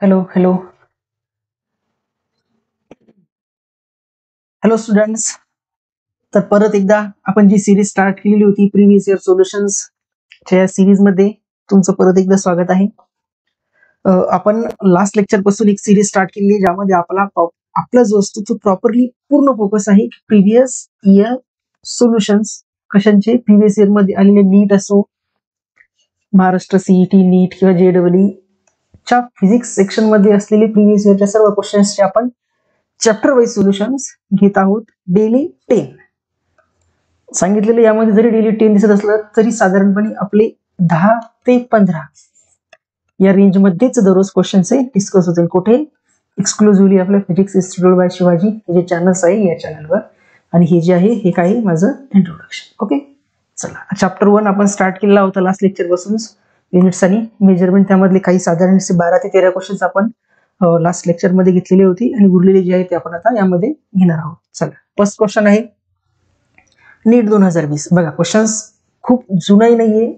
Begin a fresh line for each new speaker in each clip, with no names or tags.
Hello hello hello students. तर परत एकदा आपण जी सिरीज स्टार्ट केलेली होती प्रिव्हियस इयर सोल्युशन्स च्या सिरीज मध्ये तुमचं परत एकदा स्वागत आहे. आपण लास्ट लेक्चर पासून एक सिरीज स्टार्ट केली ज्यामध्ये आपला जो असतो तो प्रॉपरली पूर्ण फोकस आहे प्रिव्हियस इयर सोल्युशन्स कशांचे प्रिव्हियस इयर मध्ये आलेले नीट असो, महाराष्ट्र सीईटी नीट किंवा जेडब्ल्यू च्या फिजिक्स सेक्शन मध्ये असलेले प्रिव्हियस इयरच्या सर्व क्वेश्चन्सचे आपण चॅप्टर वाईज सोल्युशन्स घेत आहोत. डेली 10 सांगितलेले यामध्ये जरी डेली 10 दिसत असलं तरी साधारणपणे आपले 10 ते 15 या रेंज मध्येच दररोज क्वेश्चन्स डिस्कस होतील. कुठे? एक्सक्लुझिव्हली आपल्या फिजिक्स इन्स्टिट्यूट बाय शिवाजी हे जे चॅनल्स आहे या चॅनलवर. आणि हे जे आहे हे काय माझं इंट्रोडक्शन. ओके, चला चॅप्टर 1 आपण स्टार्ट केलेला होता लास्ट लेक्चर पासून. युनिट्स आणि मेजरमेंट त्यामधले काही साधारण 12 ते 13 क्वेश्चन्स आपण लास्ट लेक्चर मध्ये घेतलेली होती आणि उरलेले जे आहे ते आपण आता यामध्ये घेणार आहोत. चला, फर्स्ट क्वेश्चन आहे नीट 2020. बघा, क्वेश्चन्स खूप जुनाही नाहीये,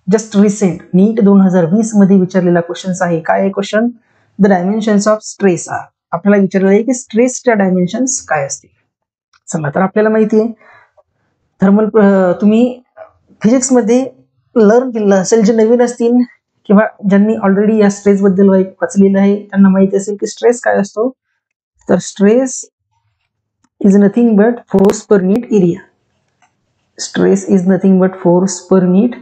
जस्ट रिसेंट नीट 2020 मध्ये विचारलेला क्वेश्चन आहे. काय आहे question? The dimensions of stress are. आपल्याला विचारलेलं आहे की स्ट्रेसच्या डायमेन्शन्स काय असतील. चला, तर आपल्याला माहिती आहे थर्मल, तुम्ही फिजिक्स मध्ये लर्न केलेलं असेल, जे नवीन असतील किंवा ज्यांनी ऑलरेडी या स्ट्रेस बद्दल वाचलेलं आहे त्यांना माहिती असेल की स्ट्रेस काय असतो. तर stress is nothing but force per unit area. Stress is nothing but force per unit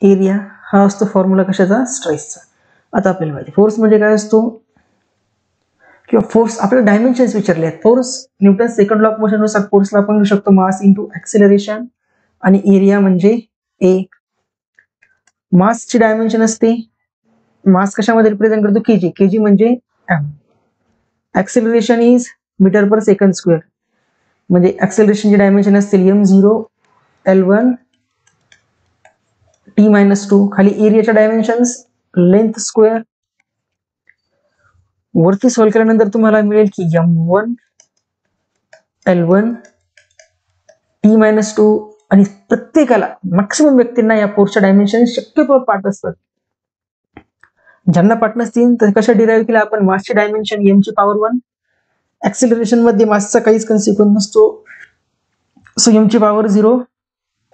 area हा असतो फॉर्म्युला कशाचा? स्ट्रेसचा. आता आपल्याला माहिती फोर्स म्हणजे काय असतो किंवा फोर्स आपल्याला डायमेन्शन्स विचारले आहेत. Force Newton second law of motion नुसार फोर्सला आपण लिहू शकतो मास इंटू ऍक्सेलरेशन, आणि एरिया म्हणजे ए. मासची डायमेन्शन असते, मास कशामध्ये रिप्रेझेंट करतो? केजी. केजी म्हणजे M. Acceleration is metre per second square, म्हणजे ऍक्सेलरेशनची डायमेन्शन असतील m0 l1 t-2. खाली एरियाच्या डायमेन्शन्स लेंथ स्क्वेअर. वरती सॉल्व्ह केल्यानंतर तुम्हाला मिळेल की m1 l1 t-2. आणि प्रत्येकाला मॅक्सिमम व्यक्तींना या फोर्सच्या डायमेन्शन शक्यतो पाठ असतात. ज्यांना पाठ नसतील तर कशा डिराईव्ह केला आपण? मासची डायमेन्शन m ची पॉवर 1. ऍक्सेलरेशन मध्ये मासचा काहीच कन्सिक्वेन्स नसतो, सो m ची पॉवर 0,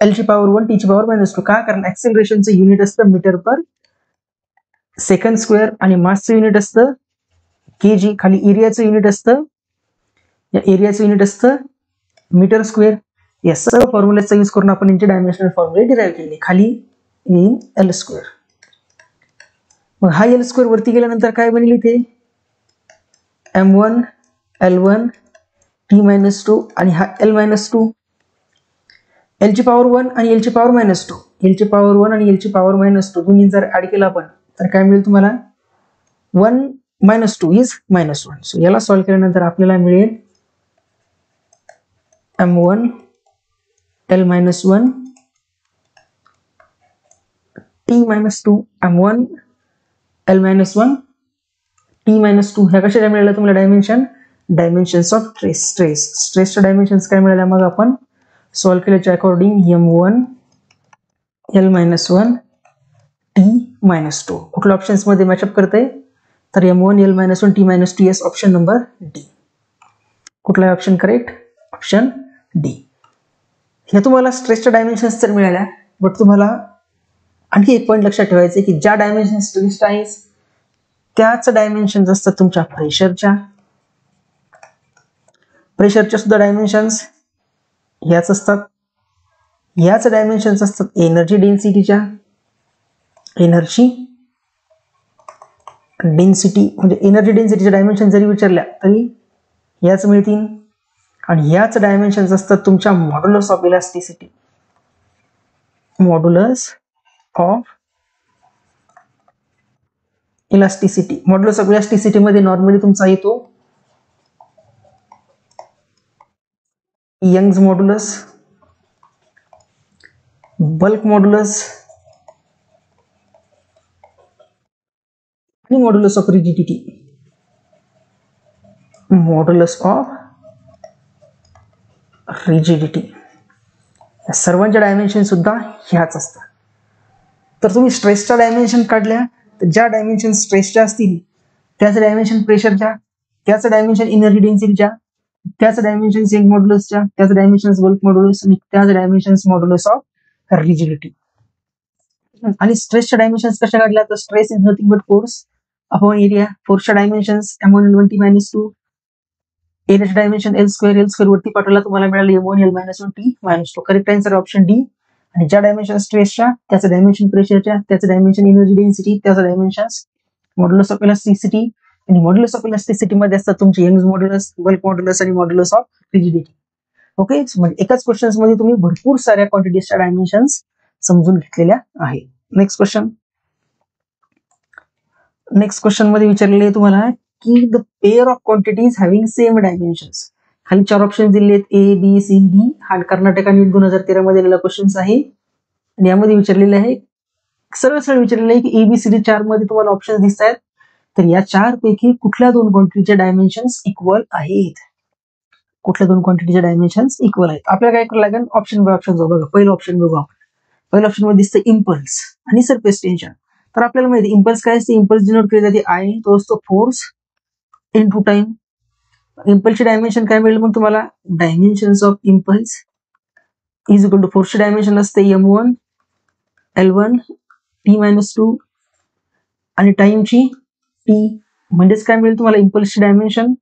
l ची पॉवर 1, t ची पॉवर -2. का? कारण ऍक्सेलरेशनचं युनिट असतं मीटर पर सेकंड स्क्वेअर आणि मासचं युनिट असतं केजी. खाली एरियाचं युनिट असतं, या एरियाचं युनिट असतं मीटर स्क्वेअर. या सर्व फॉर्म्युलेचा यूज करून आपण यांचे डायमेन्शनल फॉर्म्युले डिराईव्ह केले. खाली इन एल स्क्वेअर. मग हा एल स्क्वेअर वरती गेल्यानंतर काय बनेल? इथे m1 l1 t-2 आणि हा l-2. एल ची पॉवर 1 आणि एल ची पॉवर -2. एल ची पॉवर 1 आणि एल ची पॉवर -2 दोन्ही जर ऍड केला आपण तर काय मिळेल तुम्हाला? 1 - 2 इज -1. सो याला सॉल्व्ह केल्यानंतर आपल्याला मिळेल m1 l-1 t-2 m1 l-1 t-2. ह्या कशाच्या मिळाल्या तुम्हाला डायमेन्शन? Dimensions of stress. स्ट्रेसच्या डायमेन्शन्स काय मिळाल्या मग आपण सॉल्व्ह केल्याच्या अकॉर्डिंग m1 l-1 t-2. कुठल्या ऑप्शन्स मध्ये मॅचअप करते? तर m1 l-1 t-2 yes, option number D. कुठला ऑप्शन करेक्ट? Option D. हे तुम्हाला स्ट्रेसच्या डायमेन्शन्स तर मिळाल्या, बट तुम्हाला आणखी एक पॉईंट लक्षात ठेवायचे की ज्या डायमेन्शन स्ट्रेस आहे त्याच डायमेन्शन्स असतात तुमच्या प्रेशरच्या. प्रेशरच्या सुद्धा डायमेन्शन्स याच असतात. याच डायमेन्शन्स असतात एनर्जी डेन्सिटीच्या. एनर्जी डेन्सिटी म्हणजे एनर्जी डेन्सिटीच्या डायमेन्शन जरी विचारल्या तरी याच मिळतील. आणि याच डायमेन्शन्स असतात तुमच्या modulus of elasticity. Modulus of elasticity. Modulus of elasticity मध्ये नॉर्मली तुमचा येतो यंग्स मॉड्युलस, बल्क मॉड्युलस आणि modulus of rigidity. Modulus of rigidity सर्वांच्या डायमेन्शन सुद्धा ह्याच असतात. तर तुम्ही स्ट्रेसच्या डायमेन्शन काढल्या तर ज्या डायमेन्शन स्ट्रेसच्या असतील त्याच डायमेन्शन प्रेशरच्या, त्याच डायमेन्शन एनर्जी डेन्सिटीच्या, त्याच डायमेन्शन यंग मॉड्युलसच्या, त्याच डायमेन्शन बल्क मॉड्युलस आणि त्याच डायमेन्शन मॉड्युलस ऑफ रिजिडिटी. आणि स्ट्रेसच्या डायमेन्शन्स कशा काढल्या तर stress is nothing but force upon area. फोर्सच्या डायमेन्शन्स m1L1T-2, एरियाच्या डायमेन्शन L2 वरती पाठवला तुम्हाला मिळालं m1L-1T-2. Correct answer option D. आणि ज्या डायमेन्शन स्ट्रेसच्या त्याचं डायमेन्शन प्रेशरच्या, त्याचं डायमेन्शन एनर्जी डेन्सिटी, त्याचं डायमेन्शन मॉड्युलस ऑफ इलास्टिसिटी, आणि मॉड्युलस ऑफ इलास्टिसिटी मध्ये असतात तुमचे यंग्स मॉड्युलस, बल्क मॉड्युलस आणि मॉड्युलस ऑफ रिजिडिटी. ओके, म्हणजे एकाच क्वेश्चन्स मध्ये तुम्ही भरपूर साऱ्या क्वांटिटीजच्या डायमेन्शन्स समजून घेतलेल्या आहे. नेक्स्ट क्वेश्चन मध्ये विचारलेले आहे तुम्हाला की the pair of quantities having same dimensions. खाली 4 ऑप्शन दिलेत A, B, C, D. हा कर्नाटक आणि 2013 मध्ये दिलेला क्वेश्चन आहे. आणि यामध्ये विचारलेले आहे, सरळ विचारलेलं आहे की ABCD 4 मध्ये तुम्हाला ऑप्शन दिसत आहेत, तर या 4 पैकी कुठल्या 2 क्वांटिटीचे डायमेन्शन्स इक्वल आहेत? कुठल्या 2 क्वांटिटीचे डायमेन्शन्स इक्वल आहेत? आपल्याला काय करावं लागेल, ऑप्शन बाय ऑप्शन जाऊ. बघा, पहिलं ऑप्शन बघू आपण. पहिल्या ऑप्शन मध्ये दिसतं इम्पल्स आणि सरफेस टेन्शन. तर आपल्याला माहिती इम्पल्स काय असते, इम्पल्स डिनोट केली जाते I, तो असतो फोर्स इनटू टाइम. इम्पल्सचे डायमेन्शन काय मिळेल मग तुम्हाला, dimensions of impulse is equal to फोर्सचे डायमेन्शन असते m1L1T-2 आणि टाइमची T. म्हणजेच काय मिळेल तुम्हाला, इम्पल्सची डायमेन्शन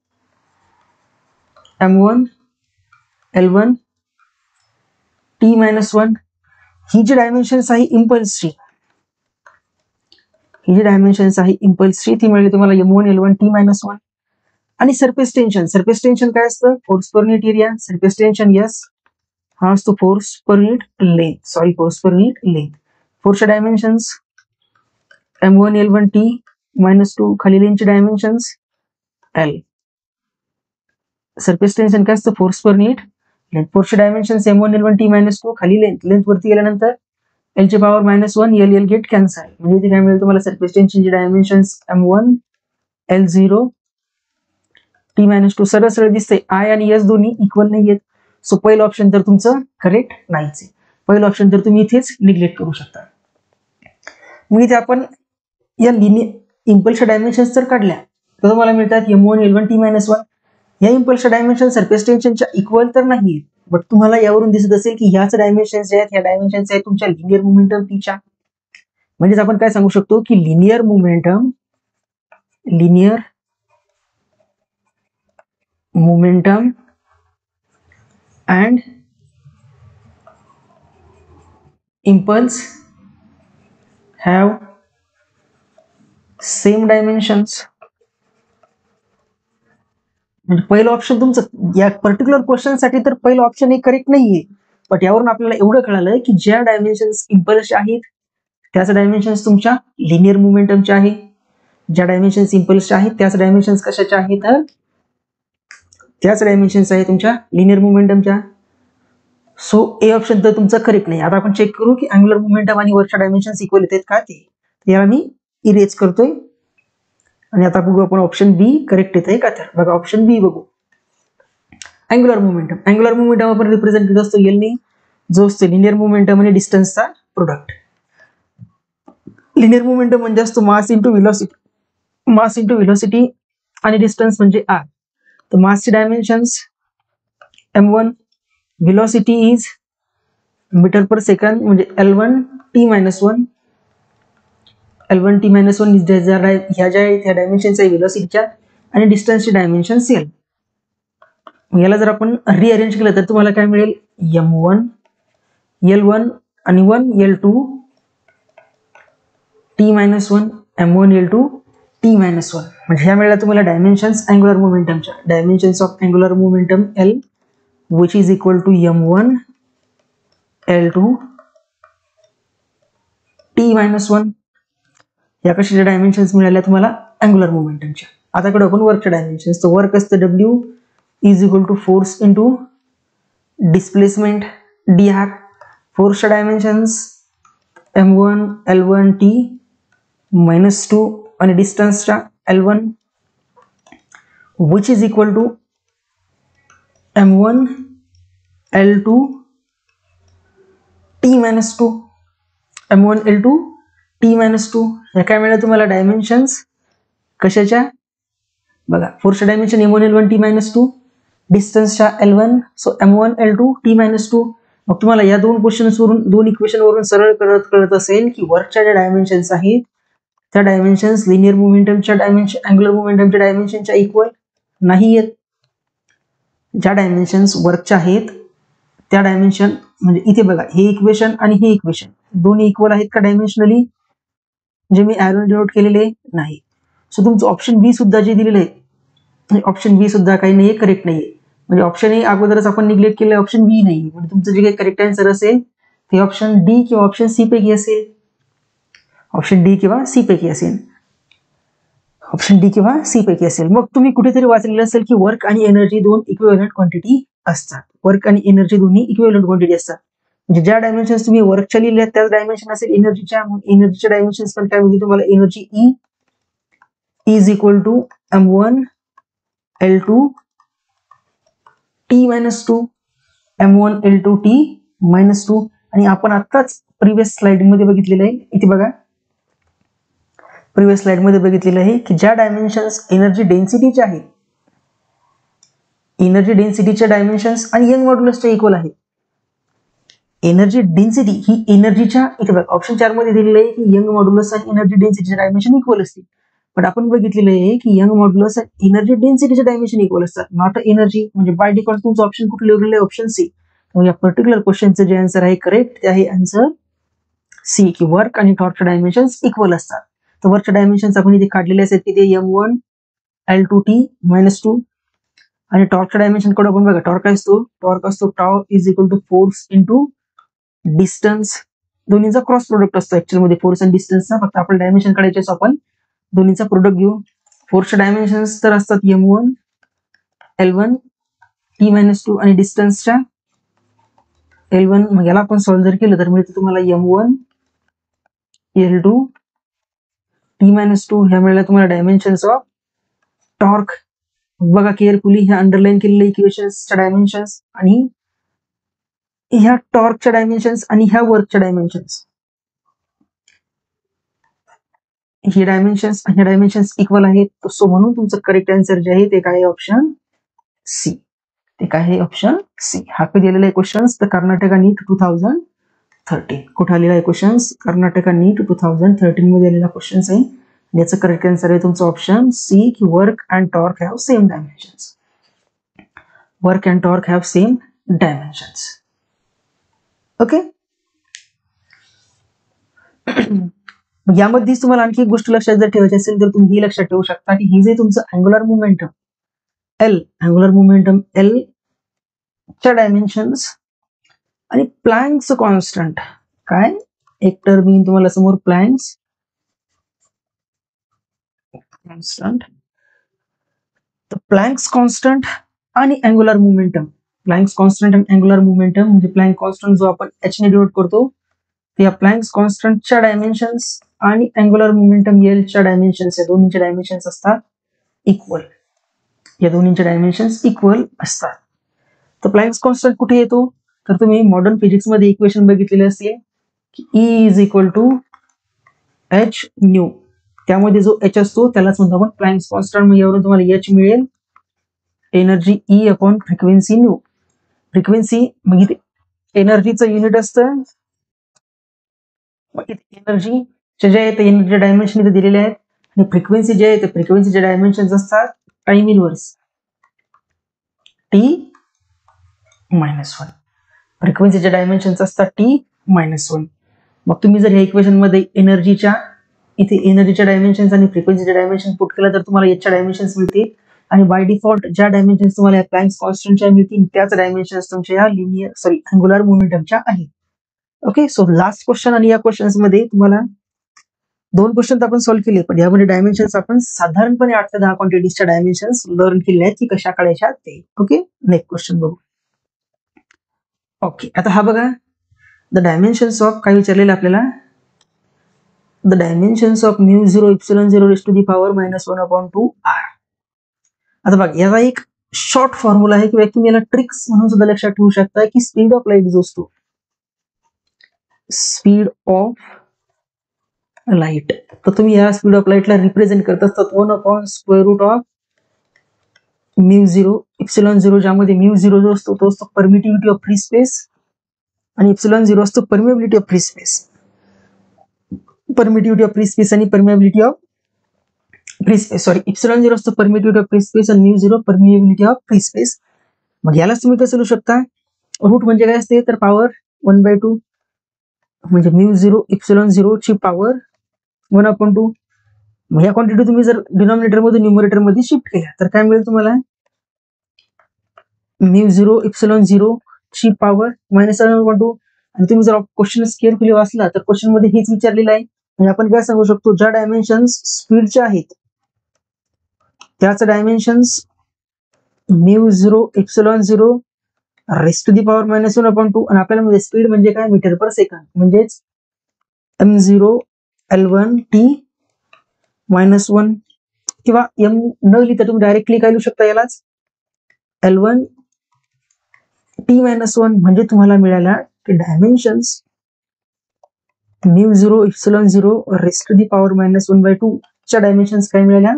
m1L1T-1. ही जी डायमेन्शन्स आहे इम्पल्सची, ती मिळेल तुम्हाला m1L1T-1. आणि सरफेस टेन्शन काय असतं, force per unit area. Surface tension yes, हा असतो फोर्स पर युनिट लेंथ. फोर्सच्या डायमेन्शन्स m1L1T-2, खाली लेंथचे डायमेन्शन्स L. सरफेस टेन्शन काय असतं, फोर्स पर युनिट लेंथ. फोर्सचे डायमेन्शन्स m1L1T-2, खाली लेंथ वरती गेल्यानंतर L ची पॉवर -1, L गेट कॅन्सल. म्हणजे इथे काय मिळेल तुम्हाला, सरफेस टेन्शनचे डायमेन्शन्स m1L0T-2. सरळ दिसते I आणि S दोन्ही इक्वल नाही आहेत. सो पहिलं ऑप्शन तर तुमचं करेक्ट नाहीच आहे. पहिलं ऑप्शन तर तुम्ही इथेच निग्लेक्ट करू शकता. मग इथे आपण या इम्पल्सच्या डायमेन्शन्स जर काढल्या तर तुम्हाला मिळतात m1L1T-1. या इम्पल्सच्या डायमेन्शन सरफेस टेन्शनच्या इक्वल तर नाही, बट तुम्हाला यावरून दिसत असेल की ह्याच डायमेन्शन्स जे आहेत, ह्या डायमेन्शन्स आहेत तुमच्या लिनियर मोमेंटम टीच्या. म्हणजेच आपण काय सांगू शकतो की linear momentum and impulse have same dimensions. म्हणजे पहिलं ऑप्शन तुमचं या पर्टिक्युलर क्वेश्चन साठी तर पहिलं ऑप्शन हे करेक्ट नाहीये. बट यावरून आपल्याला एवढं कळालं की ज्या डायमेन्शन्स इम्पल्सचे आहेत त्याच डायमेन्शन्स तुमच्या लिनियर मोमेंटमच्या आहे. ज्या डायमेन्शन्स इम्पल्सच्या आहेत त्याच डायमेन्शन्स कशाच्या आहेत, तर त्याच डायमेन्शन्स आहे तुमच्या लिनियर मोमेंटमच्या. सो ए ऑप्शन तर तुमचं करेक्ट नाही. आता आपण चेक करू की अँग्युलर मोमेंटम आणि वरच्या डायमेन्शन्स इक्वल येतात का ते. याला मी इरेज करतोय आणि आता बघू आपण ऑप्शन बी करेक्ट येत आहे का. तर बघा ऑप्शन बी बघू, अँग्युलर मोमेंटम आपण रिप्रेझेंट करत असतो एल ने, जो असतो लिनियर मोमेंटम आणि डिस्टन्सचा प्रोडक्ट. लिनियर मोमेंटम म्हणजे असतो मास इंटू व्हेलॉसिटी आणि डिस्टन्स म्हणजे आर. तर मासची dimensions m1, velocity is metre per second म्हणजे L1T-1. ह्या ज्या आहेत ह्या डायमेन्शन्स आहे व्हेलॉसिटीच्या आणि डिस्टन्सची डायमेन्शन एल. याला जर आपण रिअरेंज केलं तर तुम्हाला काय मिळेल, m1 L1 आणि 1 L2 T-1 m1 L2 T-1. म्हणजे ह्या वेळेला तुम्हाला डायमेन्शन्स अँग्युलर मोमेंटमच्या, dimensions of angular momentum L which is equal to m1 L2 T-1. या कशाच्या डायमेन्शन्स मिळाल्या तुम्हाला, अँग्युलर मोमेंटमच्या. आता कडे आपण वर्कच्या डायमेन्शन्स. तर वर्क असतं W is equal to force into displacement dr. फोर्सच्या डायमेन्शन्स m1 L1 T-2 आणि डिस्टन्सच्या L1 which is equal to m1 L2 T-2. m1 L2 T-2 ह्या काय मिळालं तुम्हाला डायमेन्शन्स कशाच्या बघा फोर्सच्या dimension M1 L1 T-2 डिस्टन्सच्या L1 so M1 L2 T-2 मग तुम्हाला या दोन क्वेश्चन्स वरून दोन इक्वेशन वरून सरळ कळत असेल की वर्कच्या ज्या डायमेन्शन्स आहेत त्या डायमेन्शन्स लिनियर मोमेंटमच्या डायमेन्शन अँग्युलर मोमेंटमच्या डायमेन्शनच्या इक्वल नाही आहेत. ज्या डायमेन्शन्स वर्कच्या आहेत त्या डायमेन्शन म्हणजे इथे बघा हे इक्वेशन आणि हे इक्वेशन दोन्ही इक्वल आहेत का डायमेन्शनली जे मी ॲरो डिनोट केलेले नाही. सो तुमचं ऑप्शन बी सुद्धा जे दिलेलं आहे ऑप्शन बी सुद्धा काही नाहीये करेक्ट नाहीये म्हणजे ऑप्शन ए अगोदरच आपण निग्लेक्ट केलं ऑप्शन बी नाही म्हणजे तुमचं जे काही करेक्ट आन्सर असेल ते ऑप्शन डी किंवा ऑप्शन सी पैकी असेल. ऑप्शन डी किंवा सी पैकी असेल ऑप्शन डी किंवा सी पैकी असेल. मग तुम्ही कुठेतरी वाचलेलं असेल की वर्क आणि एनर्जी दोन इक्विव्हॅलंट क्वांटिटी असतात. वर्क आणि एनर्जी दोन्ही इक्विव्हॅलंट क्वांटिटी असतात म्हणजे ज्या डायमेन्शन्स तुम्ही वर्कच्या लिहिल्या त्याच डायमेन्शन असेल एनर्जीच्या एनर्जीच्या डायमेन्शन्स पण काय म्हणजे तुम्हाला energy E is equal to M1 L2 T-2 M1 L2 T-2 आणि आपण आताच प्रिव्हियस स्लाइड मध्ये बघितलेलं आहे इथे बघा प्रिव्हियस स्लाइड मध्ये बघितलेलं आहे की ज्या डायमेन्शन्स एनर्जी डेन्सिटीचे आहेत एनर्जी डेन्सिटीच्या डायमेन्शन्स आणि यंग मॉड्युलसच्या इक्वल आहे. एनर्जी डेन्सिटी ही एनर्जीच्या इथे बघा ऑप्शन 4 मध्ये दिलेलं आहे की यंग मॉड्युलस आणि एनर्जी डेन्सिटीचे डायमेन्शन इक्वल असतील पण आपण बघितलेलं आहे की यंग मॉड्युलस आणि एनर्जी डेन्सिटीचे डायमेन्शन इक्वल असतात नॉट एनर्जी म्हणजे बाय डिफॉल्ट तुमचं ऑप्शन कुठे लिहिलेलं आहे ऑप्शन सी. या पर्टिक्युलर क्वेश्चनचं जे आन्सर आहे करेक्ट ते आहे आन्सर सी की वर्क आणि टॉर्कचे डायमेन्शन्स इक्वल असतात. तर वर्कचे डायमेन्शन्स आपण इथे काढलेले असतात की ते M1 L2 T-2 आणि टॉर्कच्या डायमेन्शन कडे आपण बघा टॉर्क असतो tau is equal to force into distance दोन्हीचा क्रॉस प्रोडक्ट असतो ऍक्च्युअली मध्ये फोर्स आणि डिस्टन्सचा फक्त आपण डायमेन्शन काढायचे आपण दोन्हीचा प्रोडक्ट घेऊ. फोर्सच्या डायमेन्शन्स तर असतात M1 L1 T-2 आणि डिस्टन्सच्या L1 मग याला आपण सॉल्व्ह जर केलं तर मिळतं तुम्हाला M1 L2 T-2 ह्या मिळाल्या तुम्हाला डायमेन्शन्स ऑफ टॉर्क बघा केअरफुली ह्या अंडरलाईन केलेल्या इक्वेशन्सच्या डायमेन्शन्स आणि ह्या टॉर्कच्या डायमेन्शन्स आणि ह्या वर्कच्या डायमेन्शन्स हे डायमेन्शन्स आणि डायमेन्शन्स इक्वल आहेत सो म्हणून तुमचं करेक्ट आन्सर जे आहे ते काय ऑप्शन सी ते काय आहे ऑप्शन सी. हा कधी आलेला आहे क्वेश्चन्स तर कर्नाटका नीट 2013 कुठे आलेला आहे क्वेश्चन्स कर्नाटका नीट 2013 मध्ये आलेला क्वेश्चन्स आहे याचं करेक्ट आन्सर आहे तुमचं ऑप्शन सी की work and torque have same dimensions. Work and torque have same dimensions. Okay यामध्येच तुम्हाला आणखी एक गोष्ट लक्षात जर ठेवायची असेल तर तुम्ही ही लक्षात ठेवू शकता की ही जे तुमचं अँग्युलर मोमेंटम एल च्या डायमेन्शन्स आणि प्लँक्स कॉन्स्टंट काय एक टर्म येईल तुम्हाला समोर प्लँक्स कॉन्स्टंट तर प्लँक्स कॉन्स्टंट आणि अँग्युलर मोमेंटम प्लँक्स कॉन्स्टंट आणि अँग्युलर मोमेंटम म्हणजे प्लँक कॉन्स्टंट जो आपण एच ने डिनोट करतो या प्लँक्स कॉन्स्टंटच्या डायमेन्शन्स आणि अँग्युलर मोमेंटम एल च्या डायमेन्शन्स या दोन्हीचे डायमेन्शन्स असतात इक्वल या दोन्हीचे डायमेन्शन्स इक्वल असतात. तर प्लँक्स कॉन्स्टंट कुठे येतो तर तुम्ही मॉडर्न फिजिक्स मध्ये इक्वेशन बघितलेले असेल की E is equal to H nu त्यामध्ये जो एच असतो त्यालाच म्हणतो आपण प्लँक्स कॉन्स्टंट मग यावरून तुम्हाला एच मिळेल energy E upon frequency new. Frequency मग इथे एनर्जीचं युनिट असतं एनर्जी जे आहे ते एनर्जी डायमेन्शन इथे दिलेले आहेत आणि फ्रिक्वेन्सी जे आहे ते फ्रिक्वेन्सीचे डायमेन्शन असतात टाइम इनवर्स T-1 फ्रिक्वेन्सीचे डायमेन्शन्स असतात T-1. मग तुम्ही जर ह्या इक्वेशन मध्ये एनर्जीच्या डायमेन्शन्स आणि फ्रिक्वेन्सीचे डायमेन्शन पुट केला तर तुम्हाला याच्या डायमेन्शन्स मिळतील आणि बाय डिफॉल्ट ज्या डायमेन्शन्स तुम्हाला या प्लँक्स कॉन्स्टंटच्या मिळतील त्याच डायमेन्शन्स तुमच्या या अँग्युलर मोमेंटमच्या आहेत. ओके सो लास्ट क्वेश्चन आणि या क्वेश्चन्स मध्ये तुम्हाला दोन क्वेश्चन आपण सॉल्व्ह केले पण यामध्ये डायमेन्शन्स आपण साधारणपणे 8 ते 10 क्वांटिटीजच्या डायमेन्शन्स लर्न केले आहेत की कशा काढायच्या ते. ओके नेक्स्ट क्वेश्चन बघू. ओके आता हा बघा द डायमेन्शन्स ऑफ काय विचारलेलं आपल्याला the dimensions of μ0 ε0 raised to the power -1/2r. आता बघा याचा एक शॉर्ट फॉर्म्युला आहे किंवा तुम्ही याला ट्रिक्स म्हणून सुद्धा लक्षात ठेवू शकता की स्पीड ऑफ लाईट जो असतो स्पीड ऑफ लाईट. तर तुम्ही या स्पीड ऑफ लाईटला रिप्रेझेंट करत असतात 1/√ऑफ μ0 ε0, ज्यामध्ये μ0 जो असतो तो असतो परमिटिव्हिटी ऑफ फ्री स्पेस आणि ε0 असतो permeability of free space. Permittivity of free space आणि permeability of free space, sorry, ε0 असतो परमिटिव्हिटी ऑफ फ्री स्पेस आणि μ0 परमिबिलिटी ऑफ फ्री स्पेस. मग यालाच तुम्ही कसं लिहू शकता, रूट म्हणजे काय असते तर पॉवर 1/2 म्हणजे μ0 ε0 ची पॉवर 1/2. मग या क्वांटिटी तुम्ही जर डिनॉमिनेटर मधून न्यूमरेटर मध्ये शिफ्ट केल्या तर काय मिळेल तुम्हाला, μ0 ε0 ची पॉवर -1/2. आणि तुम्ही जर क्वेश्चन केअरफुली वाचला तर क्वेश्चन मध्ये हेच विचारलेलं आहे. म्हणजे आपण काय सांगू शकतो, ज्या डायमेन्शन्स स्पीडचे आहेत त्याच dimensions μ0 ε0 raised to the power -1/2. आणि आपल्याला मध्ये स्पीड म्हणजे काय, मीटर पर सेकंड, म्हणजेच m0 L1 t -1 किंवा m न लिहिता तुम्ही डायरेक्टली काय लिहू शकता यालाच L1 t -1. म्हणजे तुम्हाला मिळाल्या की dimensions μ0 ε0 raised to the power -1/2 च्या डायमेन्शन्स काय मिळाल्या,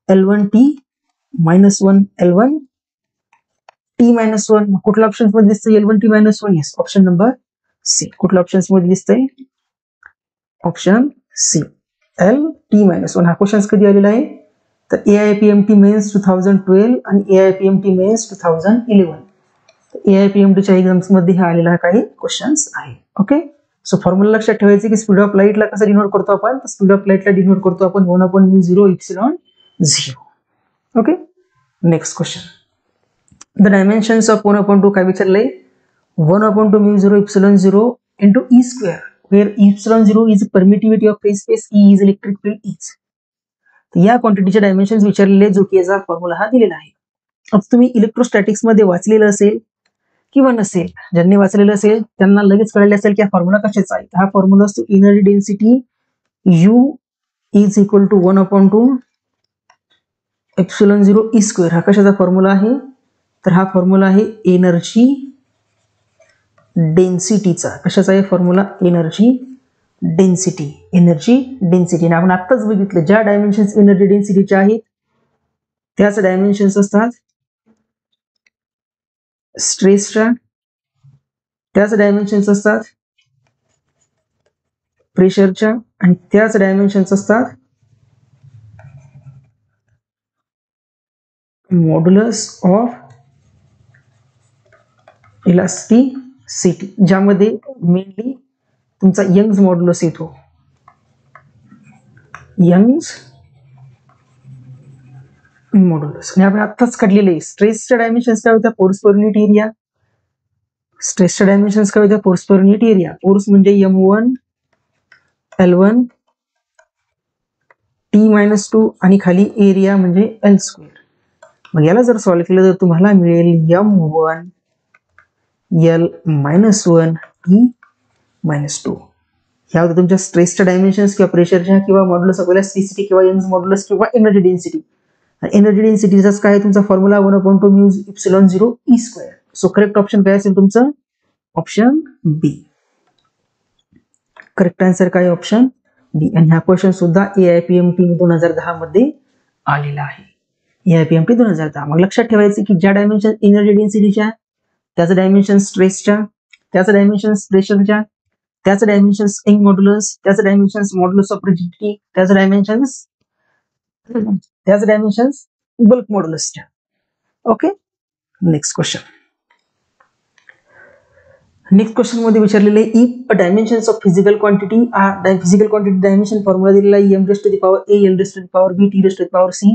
L1 t -1 L1 t -1. कुठल्या ऑप्शन मध्ये दिसतंय L1 t -1? Yes, option number C. कुठल्या ऑप्शन मध्ये दिसतंय, ऑप्शन सी L t -1. हा क्वेश्चन कधी आलेला आहे तर AIPMT मेन्स 2012 आणि AIPMT मेन्स 2011. AIPMT च्या एक्झाम्स मध्ये हा आलेला काही क्वेश्चन्स आहे. ओके, सो फॉर्म्युला लक्षात ठेवायचे की स्पीड ऑफ लाईटला कसं डिनोट करतो आपण, स्पीड ऑफ लाईटला डिनोट करतो आपण 1/μ0 ε0. Okay, next question. The dimensions of 1/2 काय विचारलंय, 1/μ0 ε0 into e square where ε0 is permittivity of phase space, e is electric field H. या क्वांटिटीचे डायमेन्शन्स विचारलेले, जो की याचा फॉर्म्युला हा दिलेला आहे. आता तुम्ही इलेक्ट्रोस्टॅटिक्स मध्ये वाचलेलं असेल किंवा नसेल, ज्यांनी वाचलेलं असेल त्यांना लगेच कळले असेल की हा फॉर्म्युला कशाचा आहे. हा फॉर्म्युला असतो energy density U is equal to 1/2 ε0 e square. हा कशाचा फॉर्म्युला आहे तर हा फॉर्म्युला आहे एनर्जी डेन्सिटीचा. कशाचा आहे formula, energy density. Energy density आपण आत्ताच बघितलं, ज्या डायमेन्शन्स एनर्जी डेन्सिटीच्या आहेत त्याच डायमेन्शन्स असतात स्ट्रेसच्या, त्याच डायमेन्शन्स असतात प्रेशरच्या, आणि त्याच डायमेन्शन्स असतात मॉड्युलस ऑफ इलास्टिसिटी, ज्यामध्ये मेनली तुमचा यंग्स मॉड्युलस येतो. Young's modulus. आणि आपण आत्ताच काढलेले स्ट्रेसच्या डायमेन्शन्स काय होत्या, फोर्स पर युनिट एरिया. स्ट्रेसच्या डायमेन्शन्स काय होत्या, force per unit area. Force म्हणजे m1 L1 t -2 आणि खाली एरिया म्हणजे L². मग याला जर सॉल्व्ह केलं तर तुम्हाला मिळेल m1 L -1 t -2. ह्या होत्या तुमच्या स्ट्रेसच्या डायमेन्शन्स किंवा प्रेशरच्या किंवा मॉड्युलस ऑफ इलास्टिसिटी किंवा यंग्स मॉड्युलस किंवा एनर्जी डेन्सिटी. एनर्जी डेन्सिटीचाच काय तुमचा formula 1/μ ε0 e square. So correct option काय असेल तुमचं, ऑप्शन बी. करेक्ट आन्सर काय, ऑप्शन बी. आणि हा क्वेश्चन सुद्धा AIPMT 2010 मध्ये आलेला आहे. AIPMT 2010. मग लक्षात ठेवायचे की ज्या डायमेन्शन एनर्जी डेन्सिटीच्या त्याच डायमेन्शन स्ट्रेसच्या, त्याच डायमेन्शन प्रेशरच्या, त्याच डायमेन्शन्स यंग मॉड्युलस, त्याच डायमेन्शन्स मॉड्युलस ऑफ रिजिडिटी, त्याच डायमेन्शन्स बल्क मॉड्युलसच्या. Okay, next question. Next question मध्ये विचारलेले if dimensions of physical quantity dimension formula दिलेला आहे m raised to the power a, l raised to the power b, t raised to the power c.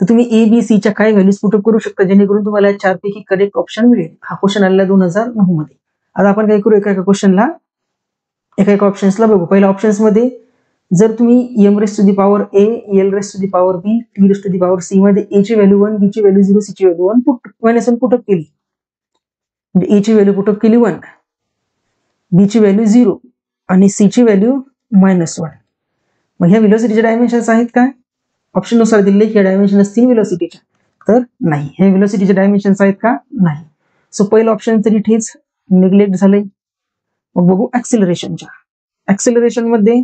तर तुम्ही A B C च्या काय values put up करू शकता जेणेकरून तुम्हाला चारपैकी करेक्ट ऑप्शन मिळेल. हा क्वेश्चन आलेला 2009 मध्ये. आता आपण काय करू, एका क्वेश्चनला एका ऑप्शन्सला बघू. पहिल्या ऑप्शन्स मध्ये जर तुम्ही m raised to the power a, l raised to the power b, t raised to the power c मध्ये a ची व्हॅल्यू 1, b ची व्हॅल्यू 0, c ची व्हॅल्यू 1 पुटअप केली, म्हणजे a ची व्हॅल्यू पुटअप केली 1, b ची व्हॅल्यू 0 आणि c ची व्हॅल्यू -1. मग ह्या व्हेलॉसिटीचे डायमेन्शन्स आहेत काय, ऑप्शन नुसार दिले की डायमेन्शन असतील व्हेलॉसिटीच्या, तर नाही. हे व्हेलॉसिटीचे डायमेन्शन्स आहेत का, नाही. सो पहिलं ऑप्शन तरी इथेच निग्लेक्ट झालंय. मग बघू ऍक्सिलरेशनच्या. ऍक्सिलरेशन मध्ये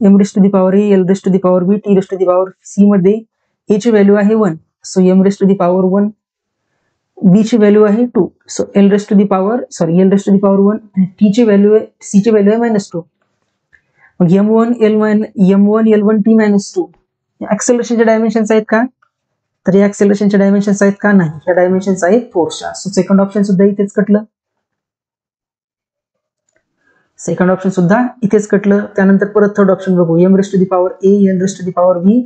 M raise to the power A, L raise to the power B, T raise to the power C मध्ये ए ची व्हॅल्यू आहे 1, so M raise to the power 1, B ची व्हॅल्यू आहे 2, so L raise to the power L raise to the power 1 आणि T ची value आहे, C ची value आहे -2. मग m1 l1 t -2 ऍक्सेलरेशनचे डायमेन्शन्स आहेत का? तर या ऍक्सेलरेशनचे डायमेन्शन्स आहेत का? नाही, या डायमेन्शन्स आहेत फोर्सच्या. सो सेकंड ऑप्शन सुद्धा इथेच कटलं. सेकंड ऑप्शन सुद्धा इथेच कटलं. त्यानंतर परत थर्ड ऑप्शन बघू. M raise to the power A, L raise to the power B,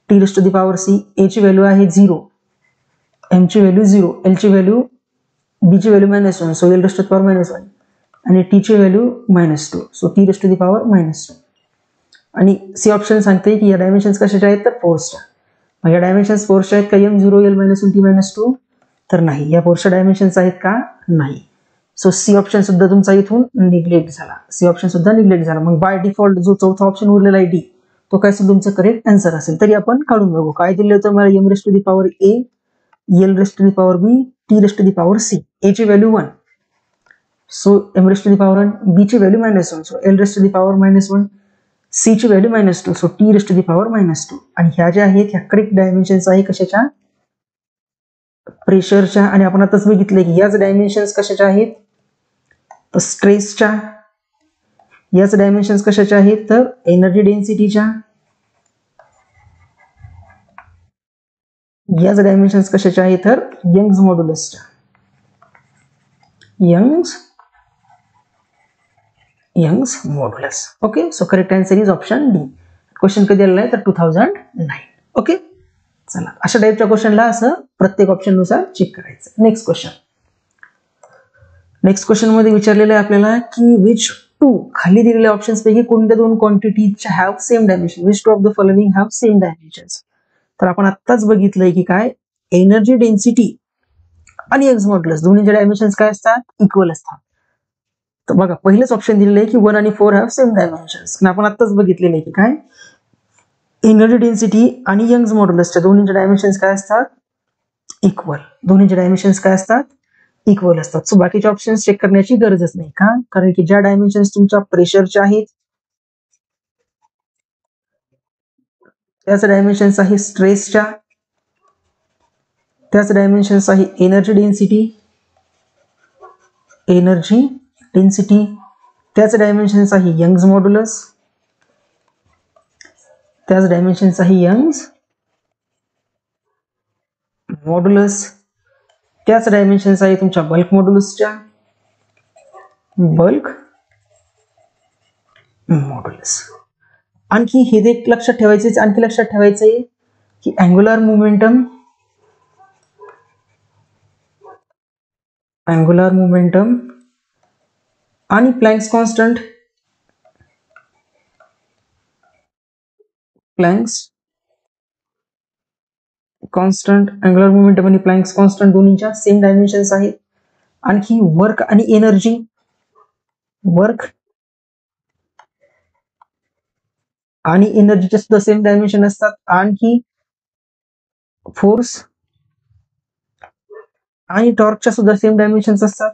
T raise to the power C. A ची व्हॅल्यू आहे 0, एम ची व्हॅल्यू 0, एल ची व्हॅल्यू, बी ची value -1, so L raise to the power -1 आणि T ची value -2, so T raise to the power -2. आणि C option सांगते की या डायमेन्शन्स कशाचे आहेत? तर फोर्सच्या. मग या डायमेन्शन्स फोर्सच्या आहेत का? m0 l -1 t -2 तर नाही, या फोर्सच्या डायमेन्शन्स आहेत का? नाही. सो सी ऑप्शन सुद्धा तुमचा इथून निग्लेक्ट झाला. सी ऑप्शन सुद्धा निग्लेक्ट झाला. मग बाय डिफॉल्ट जो चौथा ऑप्शन उरलेला आहे डी, तो काय तुमचं करेक्ट आन्सर असेल. तरी आपण काढून बघू. काय दिलं होतं मला? M raise to the power A, L raise to the power B, T raise to the power C. A ची value 1, so M raise to the power 1, B ची value -1, so L raise to the power -1, C ची value -2, so T raise to the power -2. आणि ह्या ज्या आहेत ह्या correct dimensions आहे कशाच्या? प्रेशरच्या. आणि आपण आताच बघितले की याच डायमेन्शन्स कशाच्या आहेत? तर स्ट्रेसच्या. याच डायमेन्शन्स कशाच्या आहेत? तर एनर्जी डेन्सिटीच्या. याच डायमेन्शन्स कशाच्या आहेत? तर यंग्स मॉड्युलसच्या. Young's modulus. Okay, so correct answer is option D. Question कधी आलेला आहे? तर 2009. ओके, चला अशा टाईपच्या क्वेश्चनला असं प्रत्येक ऑप्शन नुसार चेक करायचं. Next question. नेक्स्ट क्वेश्चन मध्ये विचारलेलं आहे आपल्याला की विच टू, खाली दिलेल्या ऑप्शन्स पैकी कोणत्या दोन क्वांटिटीजच्या have same dimension? Which two of the following have same dimensions? तर आपण आत्ताच बघितलंय की काय, एनर्जी डेन्सिटी आणि यंग्स मॉड्युलस दोन्हीचे डायमेन्शन्स काय असतात? इक्वल असतात. तर बघा पहिलेच ऑप्शन दिलेलं आहे की 1 आणि 4 हॅव सेम डायमेन्शन्स. आणि आपण आत्ताच बघितलेलं आहे की काय, एनर्जी डेन्सिटी आणि यंग्स मॉड्युलसच्या दोन्हीचे डायमेन्शन्स काय असतात? इक्वल. दोन्हीचे डायमेन्शन्स काय असतात? इक्वल असतात. सो बाकीचे ऑप्शन्स चेक करण्याची गरजच नाही. का? कारण की ज्या डायमेन्शन्स तुमच्या प्रेशरच्या आहेत त्याच डायमेन्शन्स आहे स्ट्रेसच्या, त्याच डायमेन्शन्स आहे एनर्जी डेन्सिटी, त्याच डायमेन्शन्स आहे यंग्स मॉड्युलस, त्याच डायमेन्शन्स आहे यंग्स मॉड्युलस, त्याच डायमेन्शन्स आहे तुमच्या बल्क मॉड्युलसच्या, बल्क मॉड्युलस. आणखी हे एक लक्षात ठेवायचे, आणखी लक्षात ठेवायचंय की अँग्युलर मोमेंटम आणि प्लँक्स कॉन्स्टंट, अँग्युलर मोमेंटम आणि प्लँक्स कॉन्स्टंट दोन्हीच्या सेम डायमेन्शन्स आहेत. आणखी वर्क आणि एनर्जी, वर्क आणि एनर्जीचे सुद्धा सेम डायमेन्शन असतात. आणखी फोर्स आणि टॉर्कच्या सुद्धा सेम डायमेन्शन्स असतात.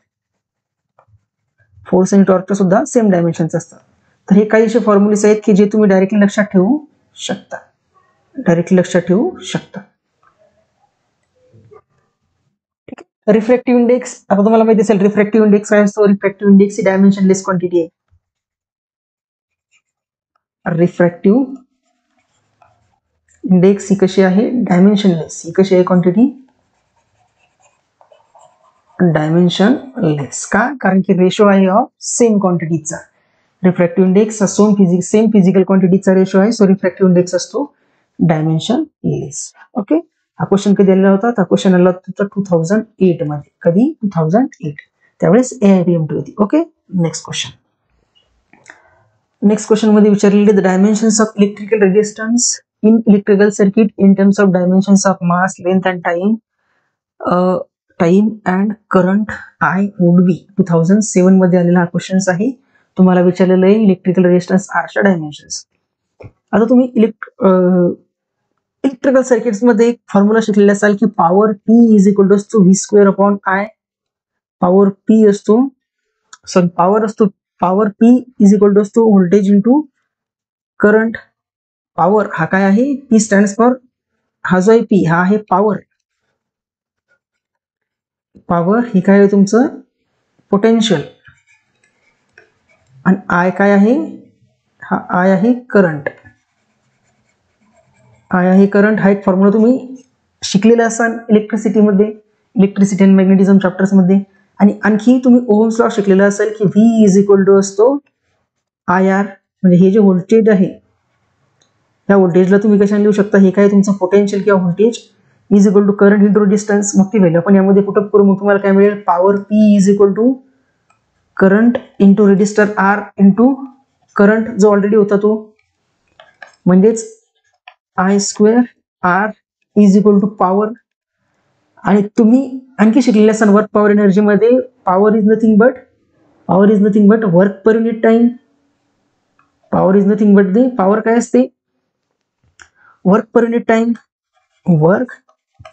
फोर्स आणि टॉर्कच्या सुद्धा सेम डायमेन्शन्स असतात. तर हे काही असे फॉर्म्युलेस आहेत की जे तुम्ही डायरेक्टली लक्षात ठेवू शकता. रिफ्रॅक्टिव्ह इंडेक्स, आता तुम्हाला माहिती असेल रिफ्रॅक्टिव्ह इंडेक्स काय असतो. रिफ्रॅक्टिव्ह इंडेक्स ही डायमेन्शनलेस क्वांटिटी आहे. रिफ्रॅक्टिव्ह इंडेक्स ही कशी आहे? डायमेन्शनलेस. ही कशी आहे क्वांटिटी? डायमेन्शनलेस. का? कारण की रेशो आहे ऑफ सेम क्वांटिटीचा. रिफ्रॅक्टिव्ह इंडेक्स हा सेम फिजिकल क्वांटिटीचा रेशो आहे. सो रिफ्रॅक्टिव्ह इंडेक्स असतो डायमेन्शनलेस. ओके, हा क्वेश्चन कधी आलेला होता? हा क्वेश्चन आला होता 2008 मध्ये. कधी? 2008. त्यावेळेस AIBMT होती. ओके, नेक्स्ट क्वेश्चन मध्ये विचारलेले the dimensions of electrical resistance in electrical circuit in terms of dimensions of mass, length and time and current I would be. 2007 मध्ये आलेला हा क्वेश्चन आहे. तुम्हाला विचारलेलं आहे इलेक्ट्रिकल रेजिस्टन्स आरच्या डायमेन्शन्स. आता तुम्ही इलेक्ट्रिकल सर्किट्स मध्ये एक फॉर्म्युला शिकलेला असाल की power P is equal to V² upon I. Power P असतो, power P is equal to voltage into current, power हा काय आहे, पी स्टँड्स फॉर, हा जो आहे पी हा आहे पॉवर, पॉवर ही काय आहे तुमचं पोटेन्शियल, आणि आय काय आहे, हा आय आहे करंट, आय आहे करंट. हा एक फॉर्म्युला तुम्ही शिकलेला असाल इलेक्ट्रिसिटीमध्ये, इलेक्ट्रिसिटी अँड मॅग्नेटिझम चॅप्टर्समध्ये. आणि आणखी तुम्ही ओहम्स लॉ शिकलेला असेल की व्ही इज इक्वल टू असतो आय आर, म्हणजे हे जे व्होल्टेज आहे या व्होल्टेजला तुम्ही कशाने लिहू शकता, हे काय तुमचं पोटेन्शियल किंवा voltage is equal to current into resistance. मग ती व्हॅल्यू आपण यामध्ये पुटअप करू, मग तुम्हाला काय मिळेल, power P is equal to current into resistor R into current जो ऑलरेडी होता तो, म्हणजेच I square R is equal to power. आणि तुम्ही आणखी शिकलेले असाल वर्क पॉवर एनर्जी मध्ये, power is nothing but work per unit time. Power is nothing but they power काय असते, work per unit time. Work